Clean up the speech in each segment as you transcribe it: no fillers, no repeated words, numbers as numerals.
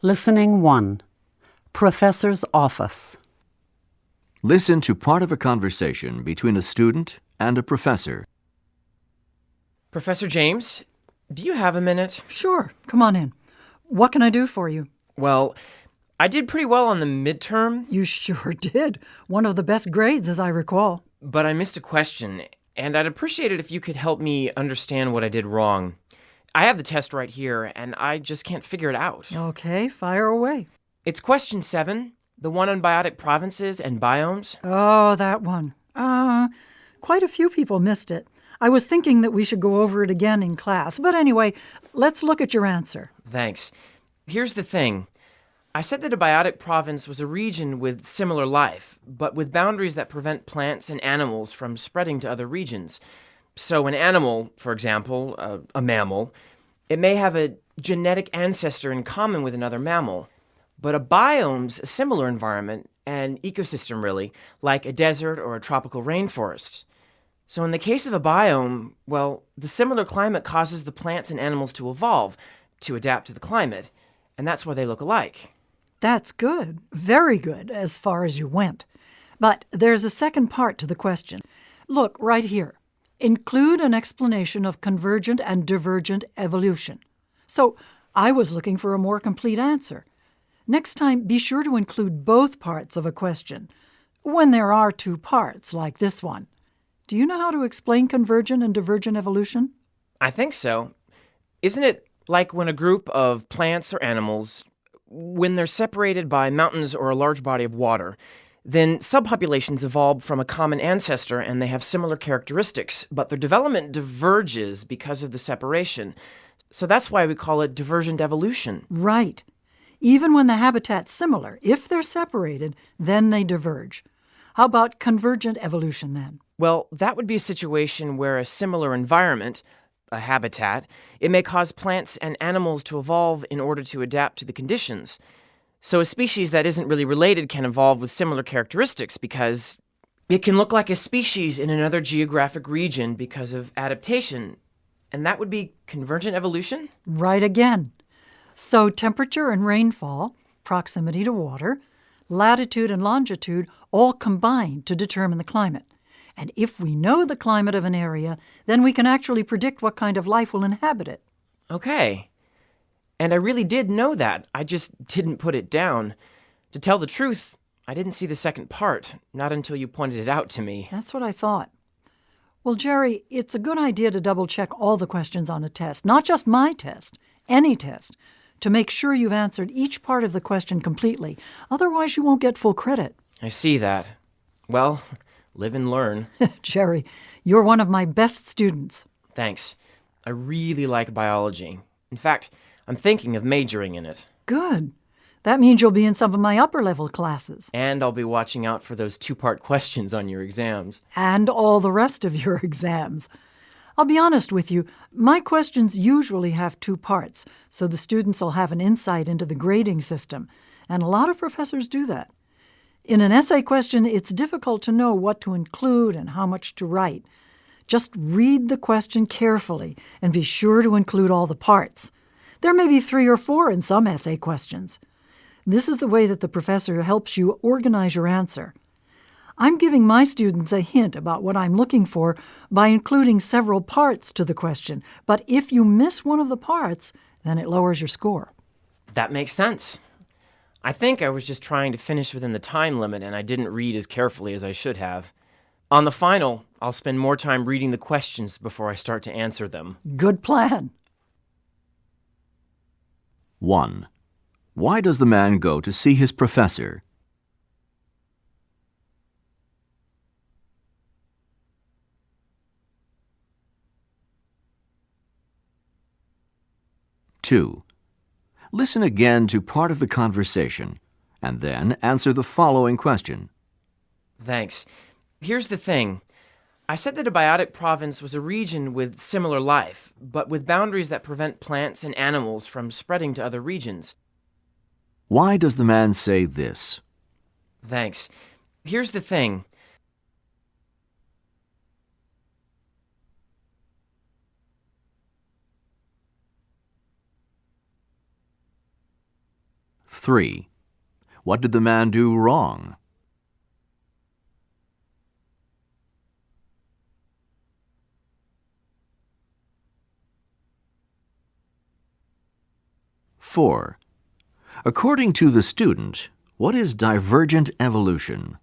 Listening 1. Professor's Office. Listen to part of a conversation between a student and a professor. Professor James, do you have a minute? Sure, come on in. What can I do for you? Well, I did pretty well on the midterm, You sure did. One of the best grades, as I recall. but I missed a question, and I'd appreciate it if you could help me understand what I did wrong. I have the test right here, and I just can't figure it out. Okay, fire away. It's question 7, the one on biotic provinces and biomes. Oh, that one. Quite a few people missed it. I was thinking that we should go over it again in class. But anyway, let's look at your answer. Thanks. Here's the thing. I said that a biotic province was a region with similar life, but with boundaries that prevent plants and animals from spreading to other regions. So an animal, for example, a mammal, it may have a genetic ancestor in common with another mammal. But a biome's a similar environment, an ecosystem really, like a desert or a tropical rainforest. So in the case of a biome, well, the similar climate causes the plants and animals to evolve, to adapt to the climate, and that's why they look alike. That's good. Very good, as far as you went. But there's a second part to the question. Look, right here. Include an explanation of convergent and divergent evolution. So I was looking for a more complete answer. Next time, be sure to include both parts of a question, when there are two parts, like this one. Do you know how to explain convergent and divergent evolution? I think so. Isn't it like when a group of plants or animals, when they're separated by mountains or a large body of water, then subpopulations evolve from a common ancestor and they have similar characteristics, but their development diverges because of the separation. So that's why we call it divergent evolution. Right. Even when the habitat's similar, if they're separated, then they diverge. How about convergent evolution then? Well, that would be a situation where a similar environment, a habitat, it may cause plants and animals to evolve in order to adapt to the conditions. So a species that isn't really related can evolve with similar characteristics because it can look like a species in another geographic region because of adaptation. And that would be convergent evolution? Right again. So temperature and rainfall, proximity to water, latitude and longitude all combine to determine the climate. And if we know the climate of an area, then we can actually predict what kind of life will inhabit it. Okay. And I really did know that. I just didn't put it down. To tell the truth, I didn't see the second part, not until you pointed it out to me. That's what I thought. Well, Jerry, it's a good idea to double-check all the questions on a test, not just my test, any test, to make sure you've answered each part of the question completely. Otherwise, you won't get full credit. I see that. Well, live and learn. Jerry, you're one of my best students. Thanks. I really like biology. In fact, I'm thinking of majoring in it. Good. That means you'll be in some of my upper-level classes. And I'll be watching out for those 2-part questions on your exams. And all the rest of your exams. I'll be honest with you, my questions usually have 2 parts, so the students will have an insight into the grading system, and a lot of professors do that. In an essay question, it's difficult to know what to include and how much to write. Just read the question carefully and be sure to include all the parts. There may be 3 or 4 in some essay questions. This is the way that the professor helps you organize your answer. I'm giving my students a hint about what I'm looking for by including several parts to the question, but if you miss one of the parts, then it lowers your score. That makes sense. I think I was just trying to finish within the time limit and I didn't read as carefully as I should have. On the final, I'll spend more time reading the questions before I start to answer them. Good plan. 1. Why does the man go to see his professor? 2. Listen again to part of the conversation, and then answer the following question. Thanks. Here's the thing. I said that a biotic province was a region with similar life, but with boundaries that prevent plants and animals from spreading to other regions. Why does the man say this? Thanks. Here's the thing. 3. What did the man do wrong? 4. According to the student, what is divergent evolution?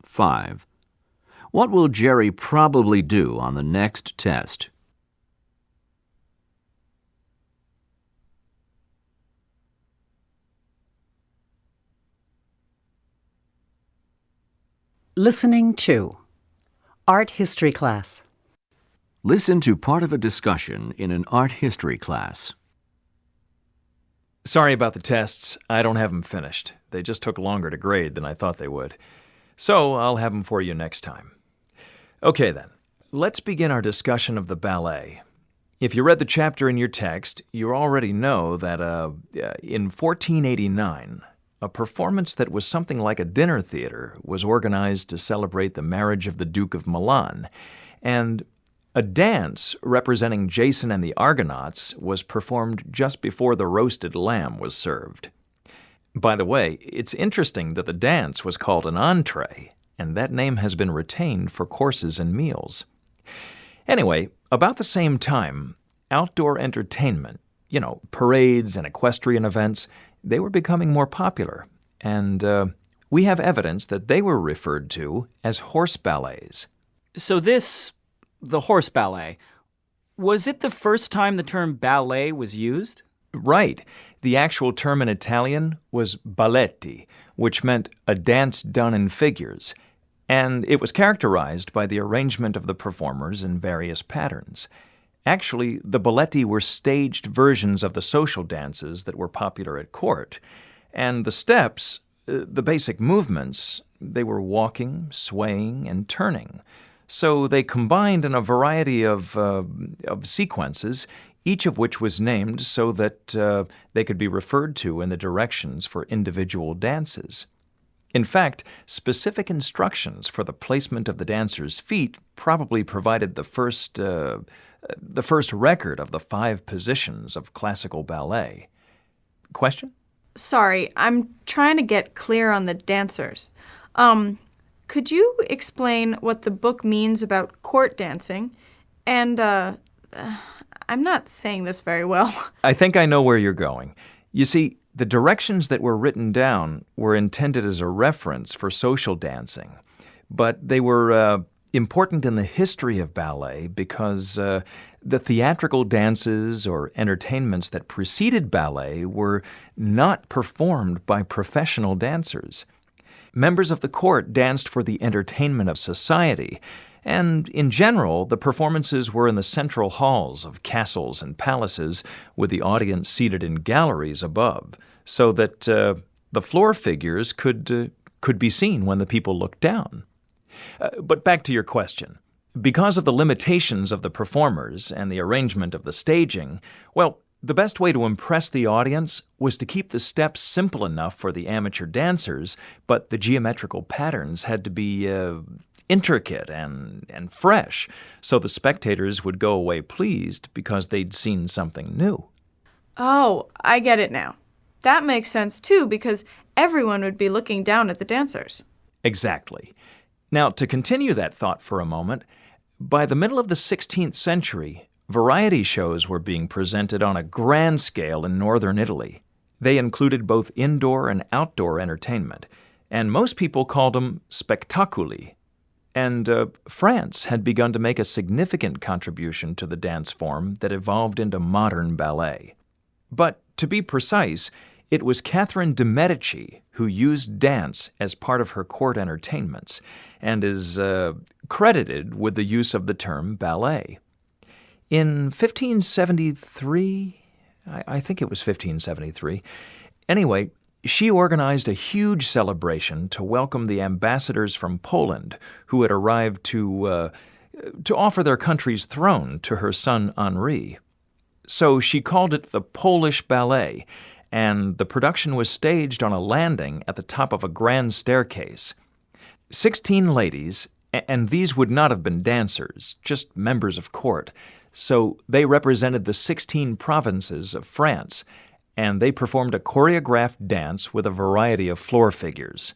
5. What will Jerry probably do on the next test? Listening 2. Art History Class. Listen to part of a discussion in an art history class. Sorry about the tests. I don't have them finished. They just took longer to grade than I thought they would. So I'll have them for you next time. Okay then, let's begin our discussion of the ballet. If you read the chapter in your text, you already know that in 1489, a performance that was something like a dinner theater was organized to celebrate the marriage of the Duke of Milan, and a dance representing Jason and the Argonauts was performed just before the roasted lamb was served. By the way, it's interesting that the dance was called an entree, and that name has been retained for courses and meals. Anyway, about the same time, outdoor entertainment, parades and equestrian events, they were becoming more popular, and we have evidence that they were referred to as horse ballets. So the horse ballet, was it the first time the term ballet was used? Right. The actual term in Italian was balletti, which meant a dance done in figures, and it was characterized by the arrangement of the performers in various patterns. Actually, the balletti were staged versions of the social dances that were popular at court, and the steps, the basic movements, they were walking, swaying, and turning. So they combined in a variety of sequences, each of which was named so that they could be referred to in the directions for individual dances. In fact, specific instructions for the placement of the dancer's feet probably provided the first record of the 5 positions of classical ballet. Question? Sorry, I'm trying to get clear on the dancers. Could you explain what the book means about court dancing? And, I'm not saying this very well. I think I know where you're going. You see, the directions that were written down were intended as a reference for social dancing, but they were important in the history of ballet because the theatrical dances or entertainments that preceded ballet were not performed by professional dancers. Members of the court danced for the entertainment of society, and in general, the performances were in the central halls of castles and palaces, with the audience seated in galleries above, so that the floor figures could be seen when the people looked down. But back to your question. Because of the limitations of the performers and the arrangement of the staging, well, the best way to impress the audience was to keep the steps simple enough for the amateur dancers, but the geometrical patterns had to be intricate and fresh, so the spectators would go away pleased because they'd seen something new. Oh, I get it now. That makes sense, too, because everyone would be looking down at the dancers. Exactly. Now, to continue that thought for a moment, by the middle of the 16th century, variety shows were being presented on a grand scale in northern Italy. They included both indoor and outdoor entertainment, and most people called them spettacoli. And France had begun to make a significant contribution to the dance form that evolved into modern ballet. But to be precise, it was Catherine de' Medici who used dance as part of her court entertainments and is credited with the use of the term ballet. In 1573, I think it was 1573, anyway, she organized a huge celebration to welcome the ambassadors from Poland who had arrived to offer their country's throne to her son Henri. So she called it the Polish Ballet, and the production was staged on a landing at the top of a grand staircase. 16 ladies And these would not have been dancers, just members of court. So they represented the 16 provinces of France, and they performed a choreographed dance with a variety of floor figures.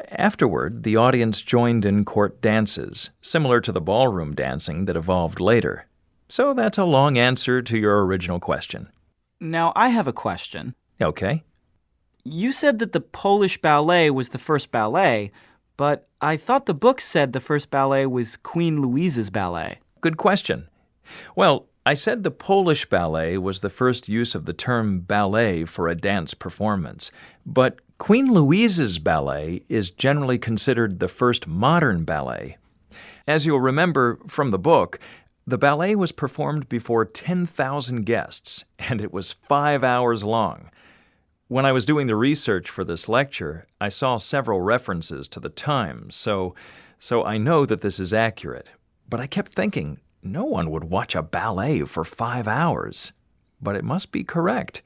Afterward, the audience joined in court dances, similar to the ballroom dancing that evolved later. So that's a long answer to your original question. Now, I have a question. Okay. You said that the Polish ballet was the first ballet, but I thought the book said the first ballet was Queen Louise's ballet. Good question. Well, I said the Polish ballet was the first use of the term ballet for a dance performance, but Queen Louise's ballet is generally considered the first modern ballet. As you'll remember from the book, the ballet was performed before 10,000 guests, and it was 5 hours long. When I was doing the research for this lecture, I saw several references to the time, so I know that this is accurate. But I kept thinking, no one would watch a ballet for 5 hours. But it must be correct.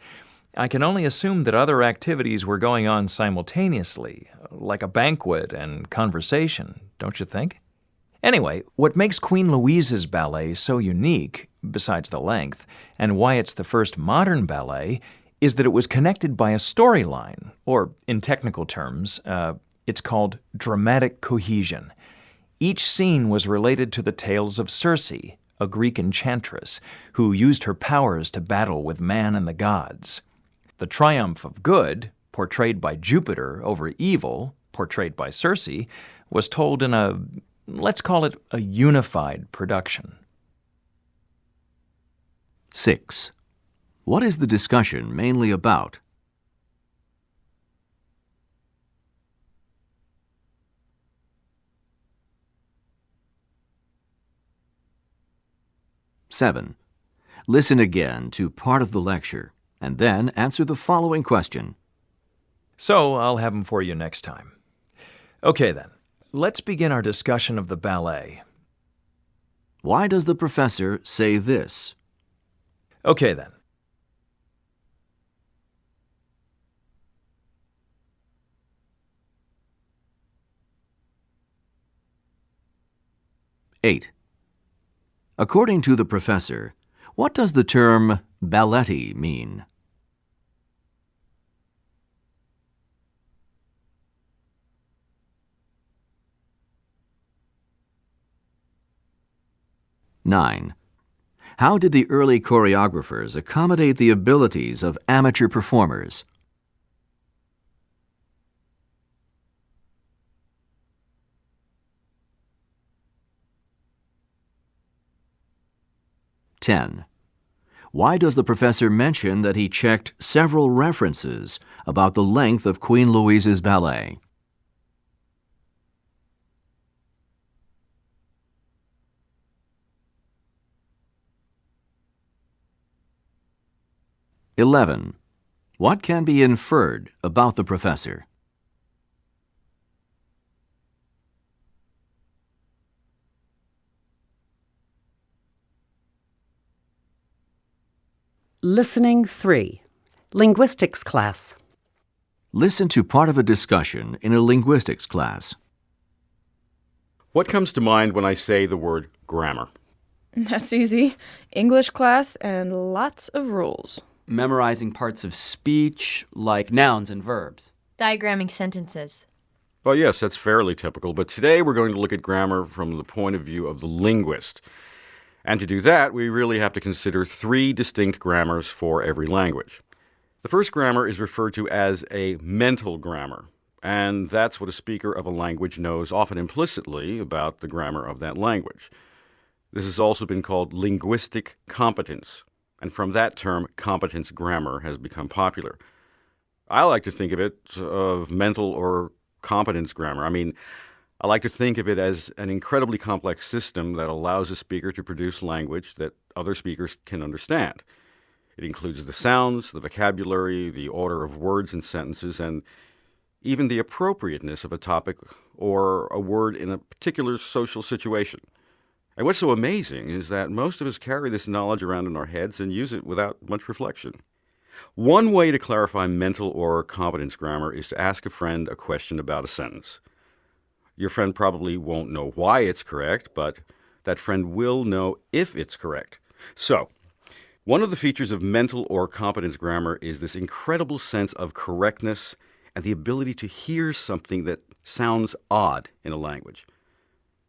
I can only assume that other activities were going on simultaneously, like a banquet and conversation, don't you think? Anyway, what makes Queen Louise's ballet so unique, besides the length, and why it's the first modern ballet, is that it was connected by a storyline, or in technical terms, it's called dramatic cohesion. Each scene was related to the tales of Circe, a Greek enchantress, who used her powers to battle with man and the gods. The triumph of good, portrayed by Jupiter over evil, portrayed by Circe, was told in a, let's call it a unified production. 6. What is the discussion mainly about? Seven. Listen again to part of the lecture, and then answer the following question. So I'll have them for you next time. Okay then, let's begin our discussion of the ballet. Why does the professor say this? Okay then. Eight. According to the professor, what does the term balletti mean? Nine. How did the early choreographers accommodate the abilities of amateur performers? Ten. Why does the professor mention that he checked several references about the length of Queen Louise's ballet? (11) What can be inferred about the professor? Listening 3. Linguistics class. Listen to part of a discussion in a linguistics class. What comes to mind when I say the word grammar? That's easy. English class and lots of rules. Memorizing parts of speech, like nouns and verbs. Diagramming sentences. Well, yes, that's fairly typical, but today we're going to look at grammar from the point of view of the linguist. And to do that, we really have to consider 3 distinct grammars for every language. The first grammar is referred to as a mental grammar, and that's what a speaker of a language knows often implicitly about the grammar of that language. This has also been called linguistic competence, and from that term, competence grammar has become popular. I like to think of it of mental or competence grammar. I like to think of it as an incredibly complex system that allows a speaker to produce language that other speakers can understand. It includes the sounds, the vocabulary, the order of words and sentences, and even the appropriateness of a topic or a word in a particular social situation. And what's so amazing is that most of us carry this knowledge around in our heads and use it without much reflection. One way to clarify mental or competence grammar is to ask a friend a question about a sentence. Your friend probably won't know why it's correct, but that friend will know if it's correct. So, one of the features of mental or competence grammar is this incredible sense of correctness and the ability to hear something that sounds odd in a language.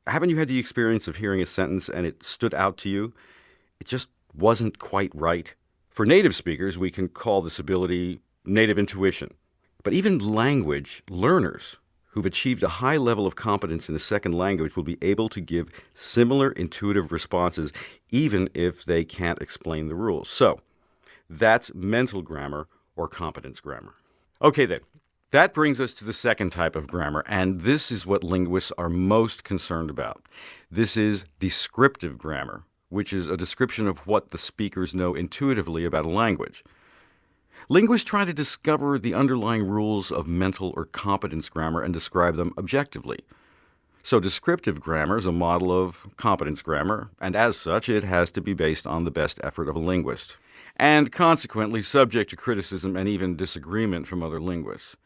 Haven't you had the experience of hearing a sentence and it stood out to you? It just wasn't quite right. For native speakers, we can call this ability native intuition. But even language learners who've achieved a high level of competence in a second language will be able to give similar intuitive responses even if they can't explain the rules. So, that's mental grammar or competence grammar. Okay then, that brings us to the second type of grammar, and this is what linguists are most concerned about. This is descriptive grammar, which is a description of what the speakers know intuitively about a language. Linguists try to discover the underlying rules of mental or competence grammar and describe them objectively. So descriptive grammar is a model of competence grammar, and as such, it has to be based on the best effort of a linguist, and consequently subject to criticism and even disagreement from other linguists.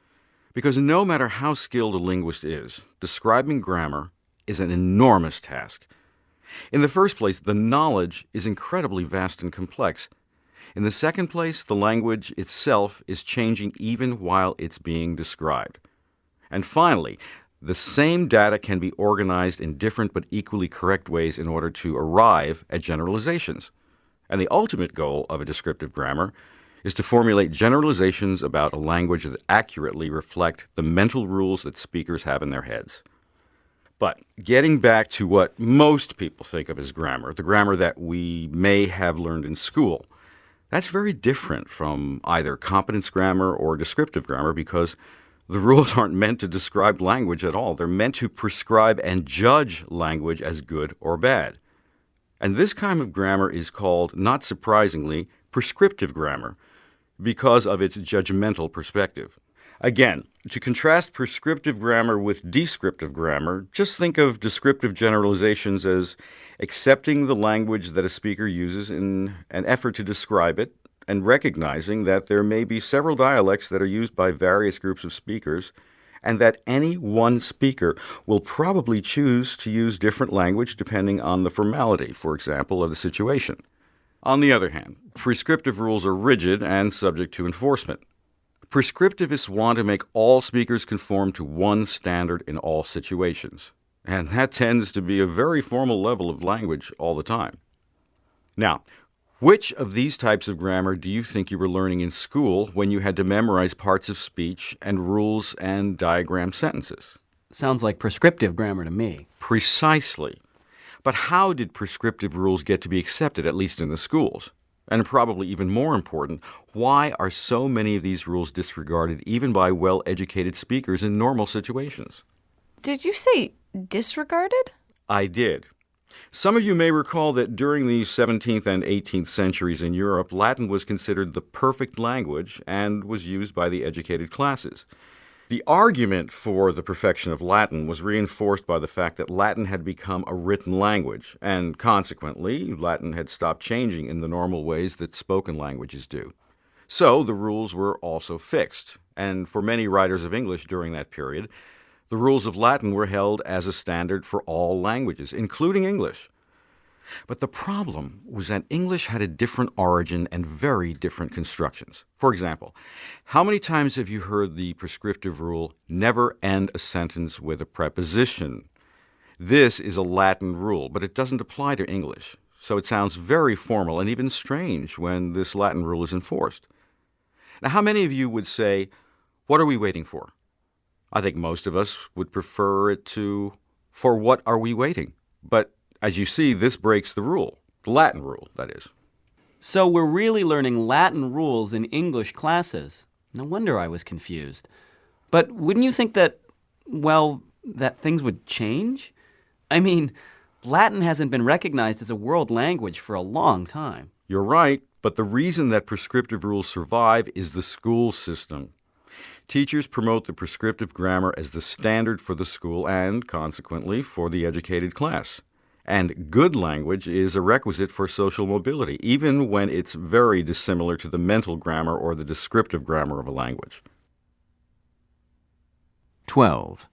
Because no matter how skilled a linguist is, describing grammar is an enormous task. In the first place, the knowledge is incredibly vast and complex. In the second place, the language itself is changing even while it's being described. And finally, the same data can be organized in different but equally correct ways in order to arrive at generalizations. And the ultimate goal of a descriptive grammar is to formulate generalizations about a language that accurately reflect the mental rules that speakers have in their heads. But getting back to what most people think of as grammar, the grammar that we may have learned in school, that's very different from either competence grammar or descriptive grammar because the rules aren't meant to describe language at all. They're meant to prescribe and judge language as good or bad. And this kind of grammar is called, not surprisingly, prescriptive grammar because of its judgmental perspective. Again, to contrast prescriptive grammar with descriptive grammar, just think of descriptive generalizations as accepting the language that a speaker uses in an effort to describe it and recognizing that there may be several dialects that are used by various groups of speakers and that any one speaker will probably choose to use different language depending on the formality, for example, of the situation. On the other hand, prescriptive rules are rigid and subject to enforcement. Prescriptivists want to make all speakers conform to one standard in all situations, and that tends to be a very formal level of language all the time. Now, which of these types of grammar do you think you were learning in school when you had to memorize parts of speech and rules and diagram sentences? Sounds like prescriptive grammar to me. Precisely. But how did prescriptive rules get to be accepted, at least in the schools? And probably even more important, why are so many of these rules disregarded even by well-educated speakers in normal situations? Did you say disregarded? I did. Some of you may recall that during the 17th and 18th centuries in Europe, Latin was considered the perfect language and was used by the educated classes. The argument for the perfection of Latin was reinforced by the fact that Latin had become a written language, and consequently, Latin had stopped changing in the normal ways that spoken languages do. So the rules were also fixed, and for many writers of English during that period, the rules of Latin were held as a standard for all languages, including English. But the problem was that English had a different origin and very different constructions. For example, how many times have you heard the prescriptive rule, never end a sentence with a preposition? This is a Latin rule, but it doesn't apply to English. So it sounds very formal and even strange when this Latin rule is enforced. Now, how many of you would say, what are we waiting for? I think most of us would prefer it to, for what are we waiting? But as you see, this breaks the rule, the Latin rule, that is. So we're really learning Latin rules in English classes. No wonder I was confused. But wouldn't you think that, well, that things would change? I mean, Latin hasn't been recognized as a world language for a long time. You're right, but the reason that prescriptive rules survive is the school system. Teachers promote the prescriptive grammar as the standard for the school and, consequently, for the educated class. And good language is a requisite for social mobility, even when it's very dissimilar to the mental grammar or the descriptive grammar of a language. 12.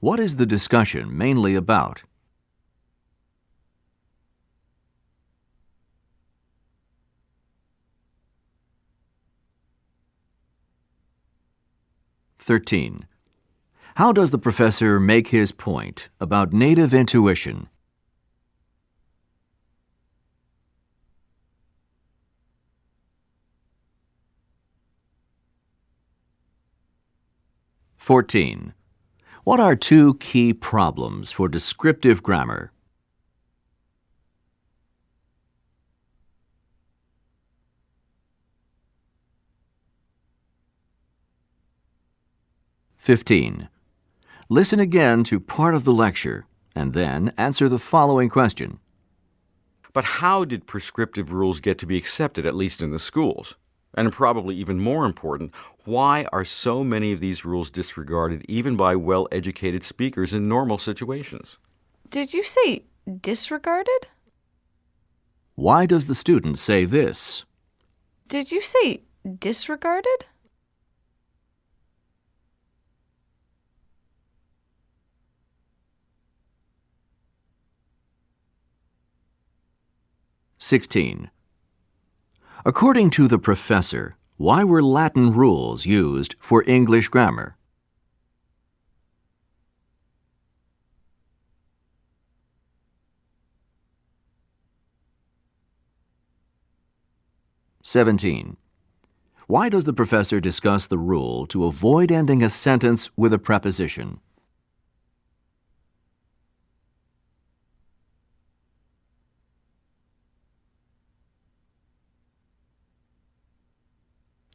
What is the discussion mainly about? "13. How does the professor make his point about native intuition? "14. What are two key problems for descriptive grammar? "15. Listen again to part of the lecture and then answer the following question. But how did prescriptive rules get to be accepted, at least in the schools? And probably even more important, why are so many of these rules disregarded even by well-educated speakers in normal situations? Did you say disregarded? Why does the student say this? Did you say disregarded? "16. According to the professor, why were Latin rules used for English grammar? "17. Why does the professor discuss the rule to avoid ending a sentence with a preposition?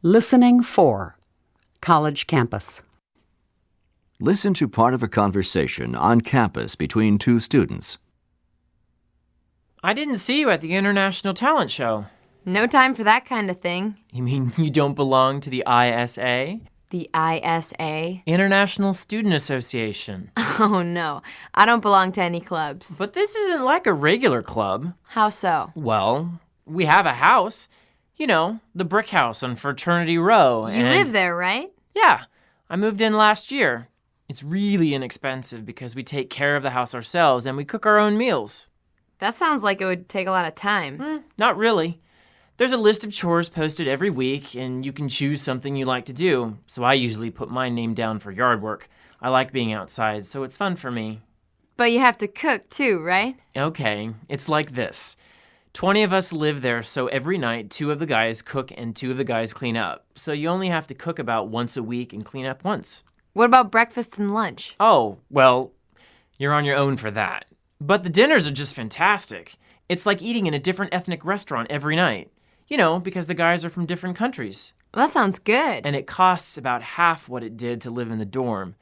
Listening 4. College campus. Listen to part of a conversation on campus between two students. I didn't see you at the International Talent Show. No time for that kind of thing. You mean you don't belong to the ISA? The ISA? International Student Association. Oh no, I don't belong to any clubs. But this isn't like a regular club. How so? Well, we have a house. You know, the brick house on Fraternity Row. You live there, right? Yeah, I moved in last year. It's really inexpensive because we take care of the house ourselves and we cook our own meals. That sounds like it would take a lot of time. Not really. There's a list of chores posted every week, and you can choose something you like to do. So I usually put my name down for yard work. I like being outside, so it's fun for me. But you have to cook too, right? Okay, it's like this. 20 of us live there, so every night 2 of the guys cook and 2 of the guys clean up. So you only have to cook about once a week and clean up once. What about breakfast and lunch? Oh, well, you're on your own for that. But the dinners are just fantastic. It's like eating in a different ethnic restaurant every night. You know, because the guys are from different countries. Well, that sounds good. And it costs about half what it did to live in the dorm.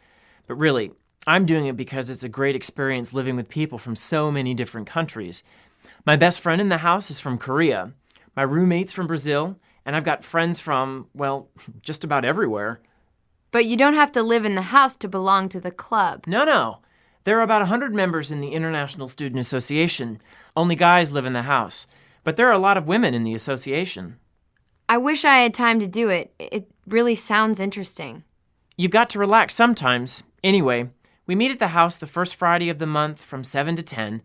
But really, I'm doing it because it's a great experience living with people from so many different countries. My best friend in the house is from Korea. My roommate's from Brazil. And I've got friends from, well, just about everywhere. But you don't have to live in the house to belong to the club. No. There are about 100 members in the International Student Association. Only guys live in the house. But there are a lot of women in the association. I wish I had time to do it. It really sounds interesting. You've got to relax sometimes. Anyway, we meet at the house the first Friday of the month from 7 to 10.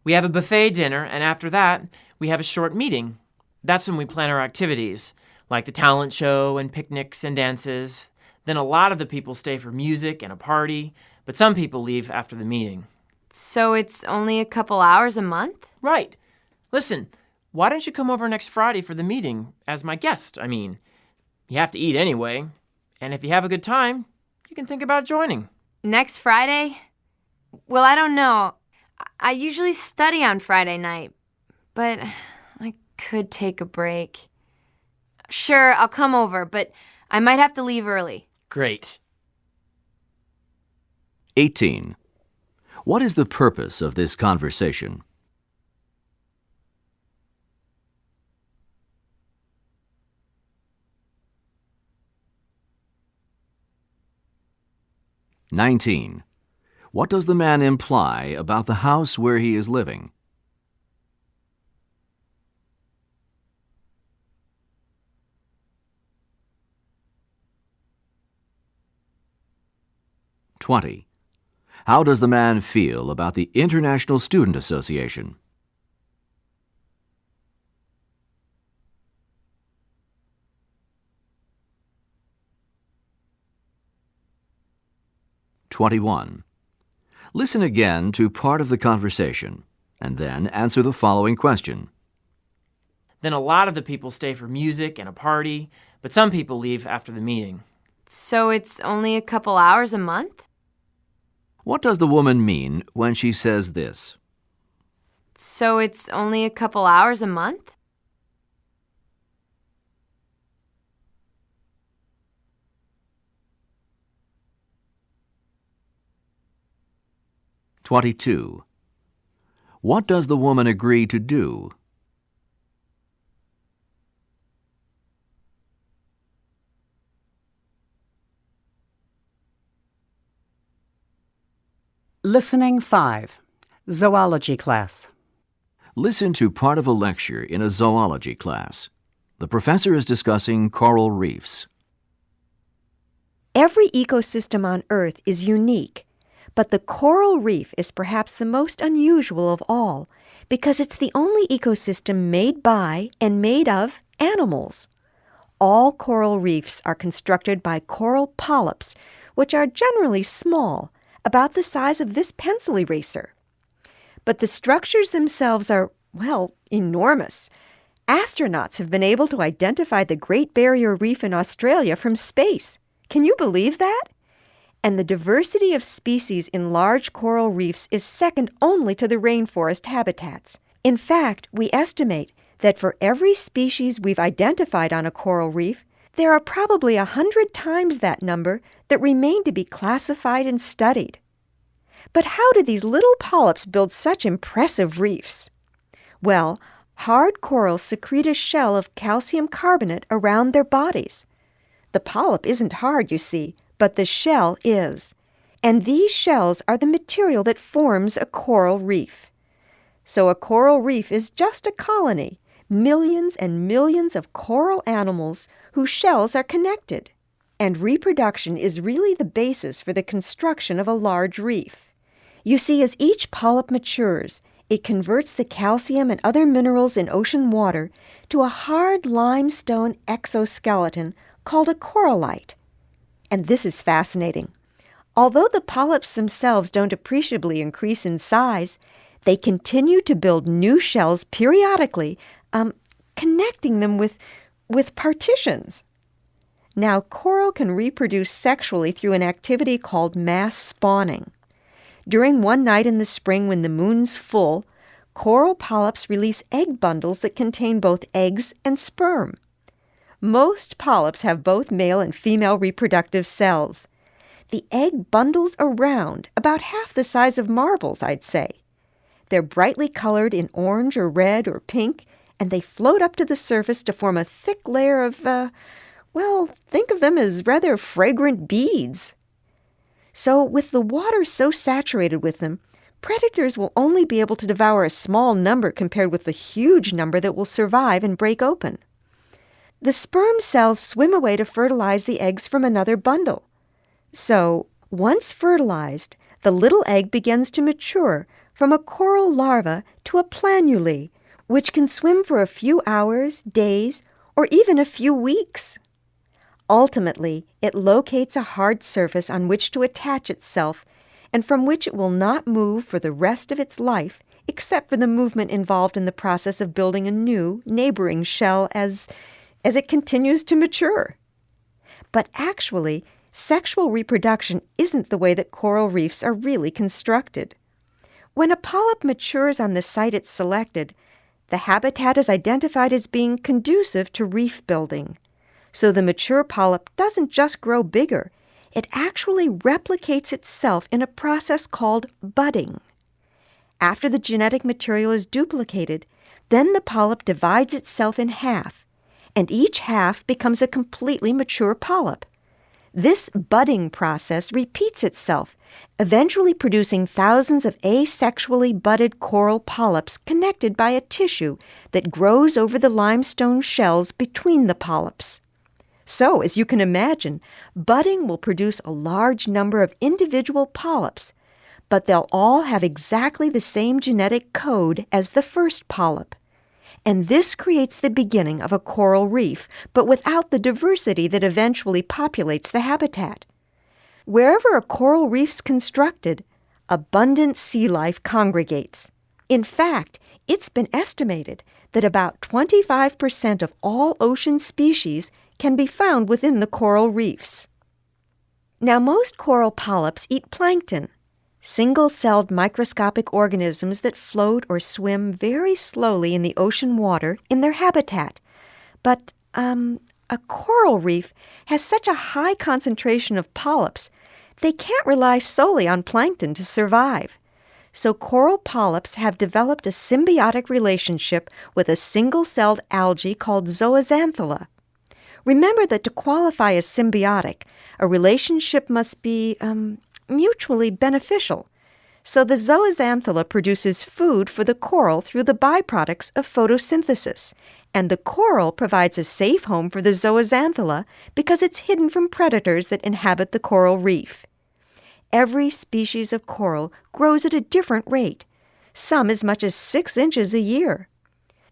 We have a buffet dinner, and after that, we have a short meeting. That's when we plan our activities, like the talent show and picnics and dances. Then a lot of the people stay for music and a party, but some people leave after the meeting. So it's only a couple hours a month? Right. Listen, why don't you come over next Friday for the meeting, as my guest, I mean. You have to eat anyway, and if you have a good time, you can think about joining. Next Friday? Well, I don't know. I usually study on Friday night, but I could take a break. Sure, I'll come over, but I might have to leave early. Great. 18. What is the purpose of this conversation? "19. What does the man imply about the house where he is living? "20. How does the man feel about the International Student Association? (21) Listen again to part of the conversation, and then answer the following question. Then a lot of the people stay for music and a party, but some people leave after the meeting. So it's only a couple hours a month? What does the woman mean when she says this? So it's only a couple hours a month? (22) What does the woman agree to do? Listening 5. Zoology class. Listen to part of a lecture in a zoology class. The professor is discussing coral reefs. Every ecosystem on Earth is unique, but the coral reef is perhaps the most unusual of all because it's the only ecosystem made by and made of animals. All coral reefs are constructed by coral polyps, which are generally small, about the size of this pencil eraser. But the structures themselves are, well, enormous. Astronauts have been able to identify the Great Barrier Reef in Australia from space. Can you believe that? And the diversity of species in large coral reefs is second only to the rainforest habitats. In fact, we estimate that for every species we've identified on a coral reef, there are probably 100 times that number that remain to be classified and studied. But how do these little polyps build such impressive reefs? Well, hard corals secrete a shell of calcium carbonate around their bodies. The polyp isn't hard, you see, but the shell is. And these shells are the material that forms a coral reef. So a coral reef is just a colony, millions and millions of coral animals whose shells are connected. And reproduction is really the basis for the construction of a large reef. You see, as each polyp matures, it converts the calcium and other minerals in ocean water to a hard limestone exoskeleton called a corallite. And this is fascinating. Although the polyps themselves don't appreciably increase in size, they continue to build new shells periodically, connecting them with partitions. Now, coral can reproduce sexually through an activity called mass spawning. During one night in the spring when the moon's full, coral polyps release egg bundles that contain both eggs and sperm. Most polyps have both male and female reproductive cells. The egg bundles are round, about half the size of marbles, I'd say. They're brightly colored in orange or red or pink, and they float up to the surface to form a thick layer of, think of them as rather fragrant beads. So with the water so saturated with them, predators will only be able to devour a small number compared with the huge number that will survive and break open. The sperm cells swim away to fertilize the eggs from another bundle. So, once fertilized, the little egg begins to mature from a coral larva to a planulae, which can swim for a few hours, days, or even a few weeks. Ultimately, it locates a hard surface on which to attach itself and from which it will not move for the rest of its life except for the movement involved in the process of building a new, neighboring shell as it continues to mature. But actually, sexual reproduction isn't the way that coral reefs are really constructed. When a polyp matures on the site it's selected, the habitat is identified as being conducive to reef building. So the mature polyp doesn't just grow bigger, it actually replicates itself in a process called budding. After the genetic material is duplicated, then the polyp divides itself in half, and each half becomes a completely mature polyp. This budding process repeats itself, eventually producing thousands of asexually budded coral polyps connected by a tissue that grows over the limestone shells between the polyps. So, as you can imagine, budding will produce a large number of individual polyps, but they'll all have exactly the same genetic code as the first polyp. And this creates the beginning of a coral reef, but without the diversity that eventually populates the habitat. Wherever a coral reef's constructed, abundant sea life congregates. In fact, it's been estimated that about 25% of all ocean species can be found within the coral reefs. Now, most coral polyps eat plankton, single-celled microscopic organisms that float or swim very slowly in the ocean water in their habitat. But a coral reef has such a high concentration of polyps, they can't rely solely on plankton to survive. So coral polyps have developed a symbiotic relationship with a single-celled algae called zooxanthellae. Remember that to qualify as symbiotic, a relationship must be mutually beneficial. So the zooxanthellae produces food for the coral through the byproducts of photosynthesis, and the coral provides a safe home for the zooxanthellae because it's hidden from predators that inhabit the coral reef. Every species of coral grows at a different rate, some as much as 6 inches a year.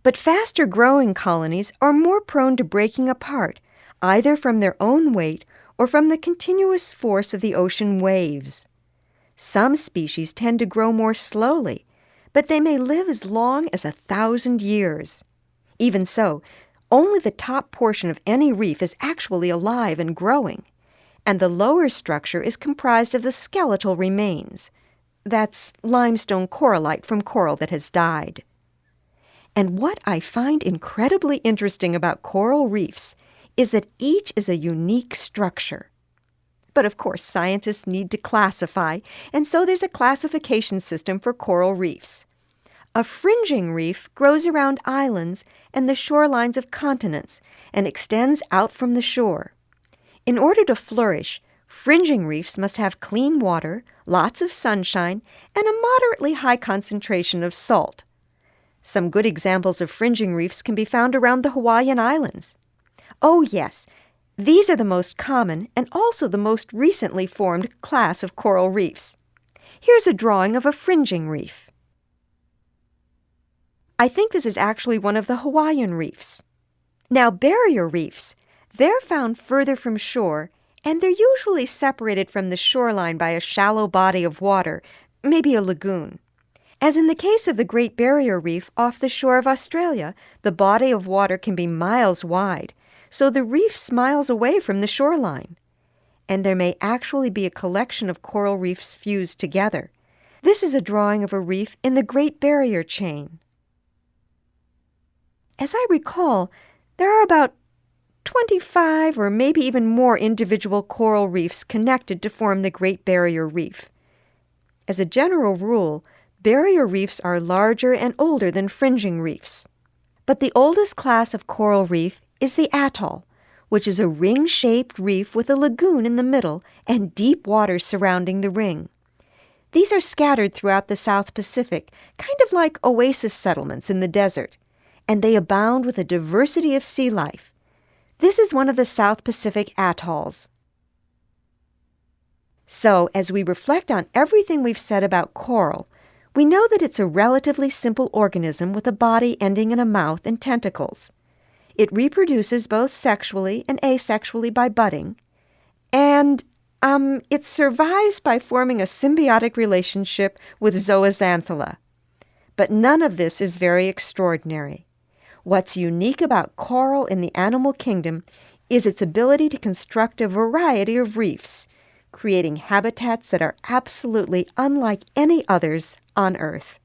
But faster-growing colonies are more prone to breaking apart, either from their own weight or from the continuous force of the ocean waves. Some species tend to grow more slowly, but they may live as long as 1,000 years. Even so, only the top portion of any reef is actually alive and growing, and the lower structure is comprised of the skeletal remains. That's limestone corallite from coral that has died. And what I find incredibly interesting about coral reefs is that each is a unique structure. But of course, scientists need to classify, and so there's a classification system for coral reefs. A fringing reef grows around islands and the shorelines of continents and extends out from the shore. In order to flourish, fringing reefs must have clean water, lots of sunshine, and a moderately high concentration of salt. Some good examples of fringing reefs can be found around the Hawaiian Islands. Oh yes, these are the most common and also the most recently formed class of coral reefs. Here's a drawing of a fringing reef. I think this is actually one of the Hawaiian reefs. Now, barrier reefs, they're found further from shore, and they're usually separated from the shoreline by a shallow body of water, maybe a lagoon. As in the case of the Great Barrier Reef off the shore of Australia, the body of water can be miles wide, so the reef's miles away from the shoreline. And there may actually be a collection of coral reefs fused together. This is a drawing of a reef in the Great Barrier Chain. As I recall, there are about 25 or maybe even more individual coral reefs connected to form the Great Barrier Reef. As a general rule, barrier reefs are larger and older than fringing reefs. But the oldest class of coral reef is the atoll, which is a ring-shaped reef with a lagoon in the middle and deep water surrounding the ring. These are scattered throughout the South Pacific, kind of like oasis settlements in the desert, and they abound with a diversity of sea life. This is one of the South Pacific atolls. So, as we reflect on everything we've said about coral, we know that it's a relatively simple organism with a body ending in a mouth and tentacles. It reproduces both sexually and asexually by budding, and it survives by forming a symbiotic relationship with zooxanthellae. But none of this is very extraordinary. What's unique about coral in the animal kingdom is its ability to construct a variety of reefs, creating habitats that are absolutely unlike any others on Earth.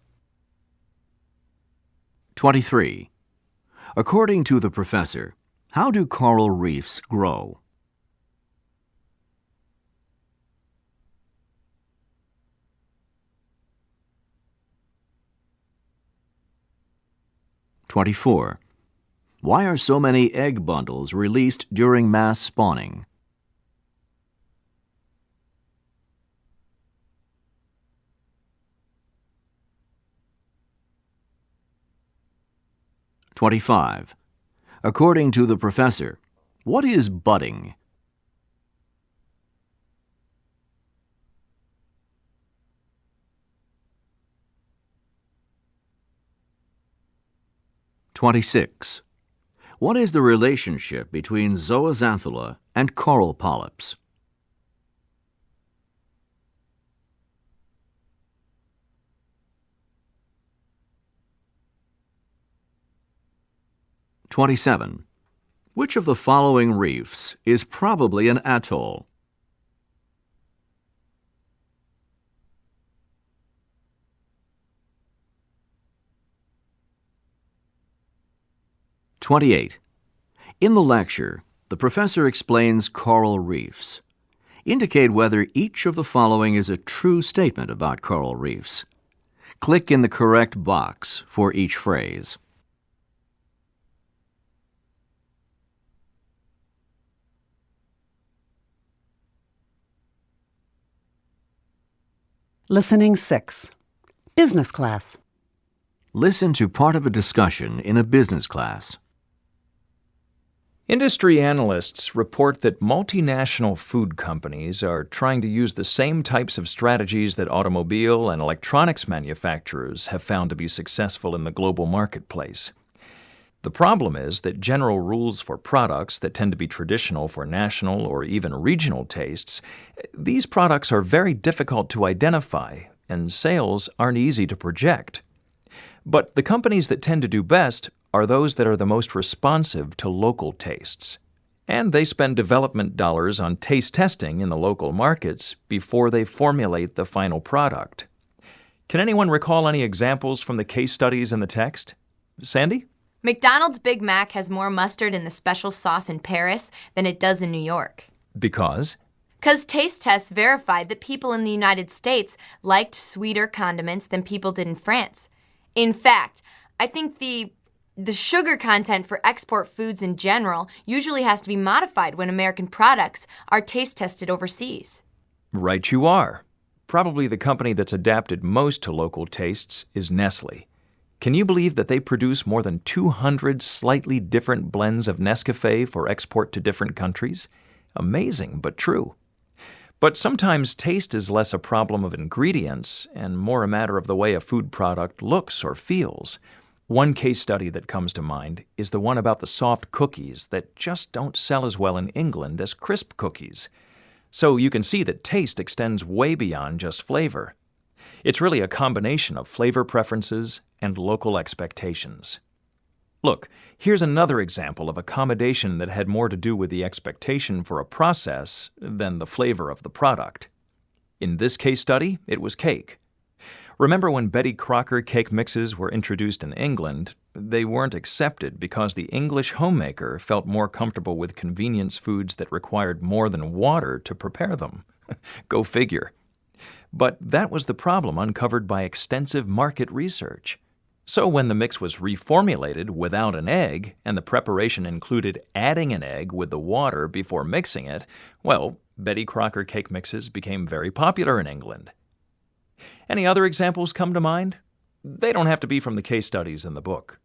23. According to the professor, how do coral reefs grow? (24) Why are so many egg bundles released during mass spawning? (25) According to the professor, what is budding? 26. What is the relationship between zooxanthellae and coral polyps? 27. Which of the following reefs is probably an atoll? "28. In the lecture, the professor explains coral reefs. Indicate whether each of the following is a true statement about coral reefs. Click in the correct box for each phrase. Listening 6. Business class. Listen to part of a discussion in a business class. Industry analysts report that multinational food companies are trying to use the same types of strategies that automobile and electronics manufacturers have found to be successful in the global marketplace. The problem is that general rules for products that tend to be traditional for national or even regional tastes, these products are very difficult to identify, and sales aren't easy to project. But the companies that tend to do best are those that are the most responsive to local tastes. And they spend development dollars on taste testing in the local markets before they formulate the final product. Can anyone recall any examples from the case studies in the text? Sandy? McDonald's Big Mac has more mustard in the special sauce in Paris than it does in New York. Because? Because taste tests verified that people in the United States liked sweeter condiments than people did in France. In fact, I think the sugar content for export foods in general usually has to be modified when American products are taste tested overseas. Right you are. Probably the company that's adapted most to local tastes is Nestle. Can you believe that they produce more than 200 slightly different blends of Nescafé for export to different countries? Amazing, but true. But sometimes taste is less a problem of ingredients and more a matter of the way a food product looks or feels. One case study that comes to mind is the one about the soft cookies that just don't sell as well in England as crisp cookies. So you can see that taste extends way beyond just flavor. It's really a combination of flavor preferences and local expectations. Look, here's another example of accommodation that had more to do with the expectation for a process than the flavor of the product. In this case study, it was cake. Remember when Betty Crocker cake mixes were introduced in England, they weren't accepted because the English homemaker felt more comfortable with convenience foods that required more than water to prepare them. Go figure. But that was the problem uncovered by extensive market research. So when the mix was reformulated without an egg, and the preparation included adding an egg with the water before mixing it, well, Betty Crocker cake mixes became very popular in England. Any other examples come to mind? They don't have to be from the case studies in the book.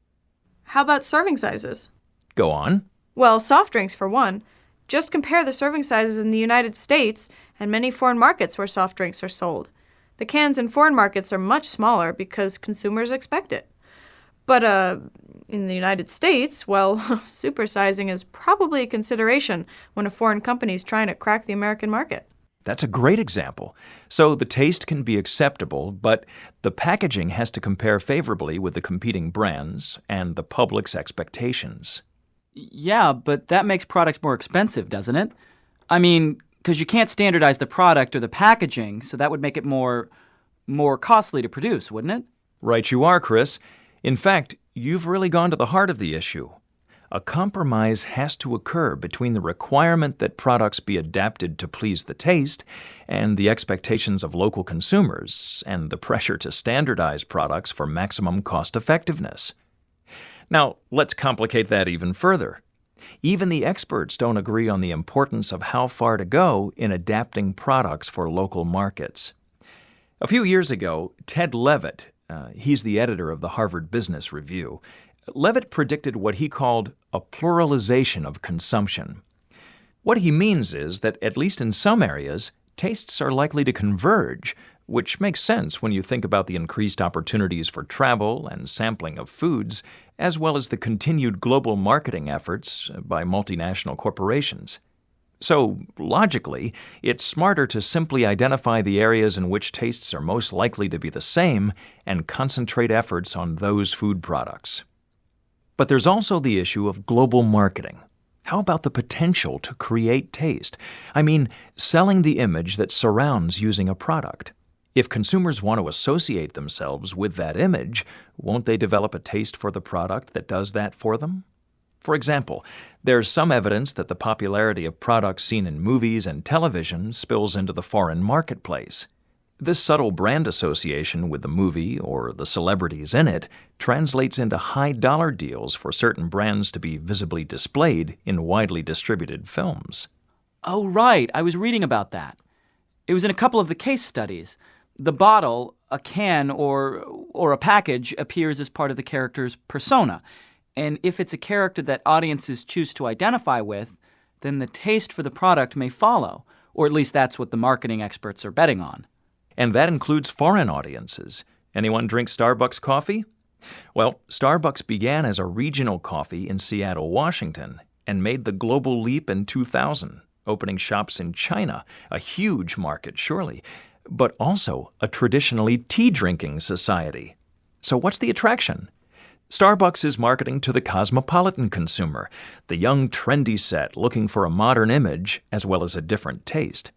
How about serving sizes? Go on. Well, soft drinks for one. Just compare the serving sizes in the United States and many foreign markets where soft drinks are sold. The cans in foreign markets are much smaller because consumers expect it. But in the United States, well, supersizing is probably a consideration when a foreign company is trying to crack the American market. That's a great example. So the taste can be acceptable, but the packaging has to compare favorably with the competing brands and the public's expectations. Yeah, but that makes products more expensive, doesn't it? I mean, because you can't standardize the product or the packaging, so that would make it more costly to produce, wouldn't it? Right you are, Chris. In fact, you've really gone to the heart of the issue. A compromise has to occur between the requirement that products be adapted to please the taste and the expectations of local consumers and the pressure to standardize products for maximum cost effectiveness. Now, let's complicate that even further. Even the experts don't agree on the importance of how far to go in adapting products for local markets. A few years ago, Ted Levitt, he's the editor of the Harvard Business Review, Levitt predicted what he called a pluralization of consumption. What he means is that, at least in some areas, tastes are likely to converge, which makes sense when you think about the increased opportunities for travel and sampling of foods, as well as the continued global marketing efforts by multinational corporations. So, logically, it's smarter to simply identify the areas in which tastes are most likely to be the same and concentrate efforts on those food products. But there's also the issue of global marketing. How about the potential to create taste? I mean, selling the image that surrounds using a product. If consumers want to associate themselves with that image, won't they develop a taste for the product that does that for them? For example, there's some evidence that the popularity of products seen in movies and television spills into the foreign marketplace. This subtle brand association with the movie or the celebrities in it translates into high-dollar deals for certain brands to be visibly displayed in widely distributed films. Oh, right. I was reading about that. It was in a couple of the case studies. The bottle, a can, or a package appears as part of the character's persona. And if it's a character that audiences choose to identify with, then the taste for the product may follow, or at least that's what the marketing experts are betting on. And that includes foreign audiences. Anyone drink Starbucks coffee? Well, Starbucks began as a regional coffee in Seattle, Washington, and made the global leap in 2000, opening shops in China, a huge market, surely, but also a traditionally tea-drinking society. So what's the attraction? Starbucks is marketing to the cosmopolitan consumer, the young trendy set looking for a modern image as well as a different taste.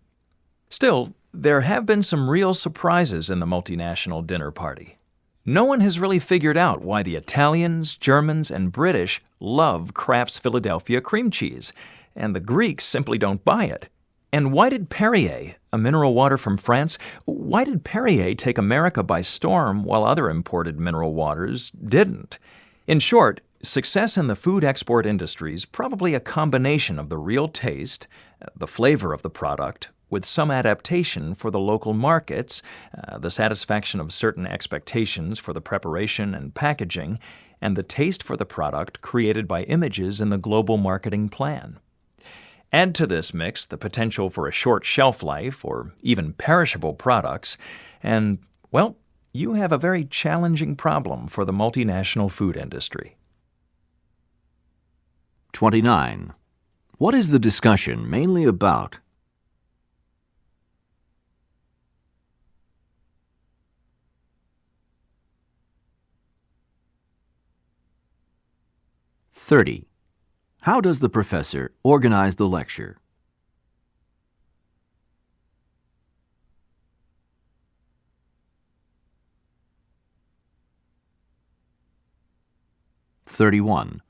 Still, there have been some real surprises in the multinational dinner party. No one has really figured out why the Italians, Germans, and British love Kraft's Philadelphia cream cheese, and the Greeks simply don't buy it. And why did Perrier, a mineral water from France, why did Perrier take America by storm while other imported mineral waters didn't? In short, success in the food export industry is probably a combination of the real taste, the flavor of the product, with some adaptation for the local markets, the satisfaction of certain expectations for the preparation and packaging, and the taste for the product created by images in the global marketing plan. Add to this mix the potential for a short shelf life or even perishable products, and, well, you have a very challenging problem for the multinational food industry. 29. What is the discussion mainly about? "30. How does the professor organize the lecture?" 31.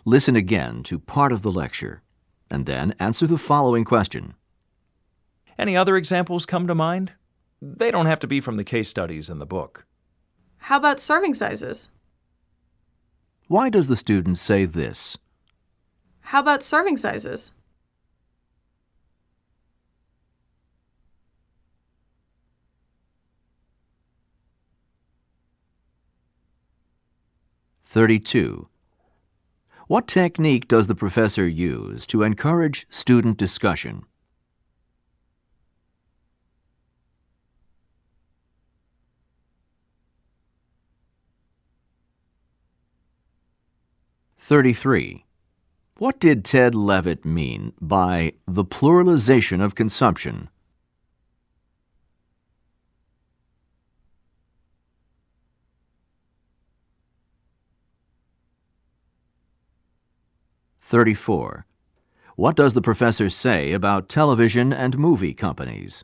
Listen again to part of the lecture, and then answer the following question. Any other examples come to mind? They don't have to be from the case studies in the book. How about serving sizes? Why does the student say this? How about serving sizes? "32. What technique does the professor use to encourage student discussion?" 33. What did Ted Levitt mean by the pluralization of consumption? 34. What does the professor say about television and movie companies?